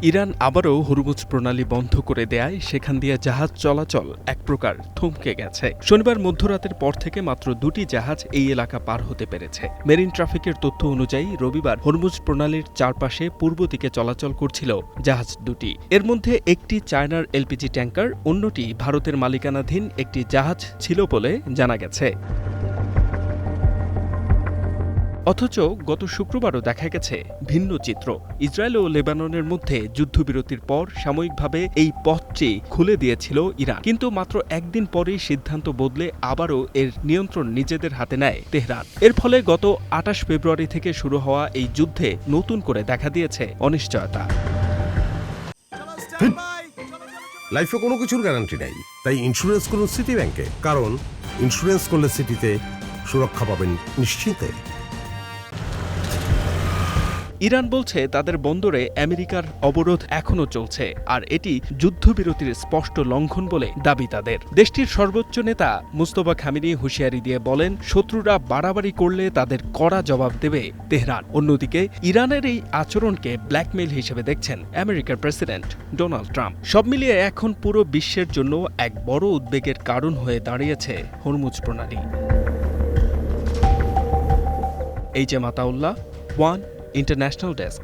Iran আবারও Hormuz প্রণালী বন্ধ করে দেয়ায় সেখান দিয়ে জাহাজ চলাচল এক প্রকার থমকে গেছে। শনিবার মধ্যরাতের পর থেকে মাত্র 2টি জাহাজ এই এলাকা পার হতে পেরেছে। মেরিন ট্রাফিকের তথ্য অনুযায়ী রবিবার হরমুজ প্রণালীর চারপাশে পূর্ব দিকে চলাচল করছিল জাহাজ দুটি। এর মধ্যে একটি চায়নার এলপিজি ট্যাঙ্কার, অন্যটি ভারতের মালিকানাধীন একটি জাহাজ ছিল বলে জানা গেছে। অথচ গত শুক্রবারও দেখা গেছে ভিন্ন চিত্র। ইসরায়েল ও লেবাননের মধ্যে যুদ্ধবিরতির পর সাময়িকভাবে এই পথটি খুলে দিয়েছিল ইরান, কিন্তু মাত্র একদিন পরেই সিদ্ধান্ত বদলে আবারও এর নিয়ন্ত্রণ নিজেদের হাতে নেয় তেহরান। এর ফলে গত 28 ফেব্রুয়ারি থেকে শুরু হওয়া এই যুদ্ধে নতুন করে দেখা দিয়েছে অনিশ্চয়তা। লাইফে কোনো কিছুর গ্যারান্টি নাই, তাই ইন্স্যুরেন্স করুন সিটি ব্যাংকে, কারণ ইন্স্যুরেন্স করলে সিটিতে সুরক্ষা পাবেন নিশ্চিন্তে। ইরান বলছে তাদের বন্দরে আমেরিকার অবরোধ এখনও চলছে, আর এটি যুদ্ধবিরতির স্পষ্ট লঙ্ঘন বলে দাবি তাদের। দেশটির সর্বোচ্চ নেতা মুস্তফা খামেনি হুঁশিয়ারি দিয়ে বলেন, শত্রুরা বাড়াবাড়ি করলে তাদের কড়া জবাব দেবে তেহরান। অন্যদিকে ইরানের এই আচরণকে ব্ল্যাকমেইল হিসেবে দেখছেন আমেরিকার প্রেসিডেন্ট ডোনাল্ড ট্রাম্প। সব মিলিয়ে এখন পুরো বিশ্বের জন্য এক বড় উদ্বেগের কারণ হয়ে দাঁড়িয়েছে হরমুজ প্রণালী। H M Ataullah, one international desk.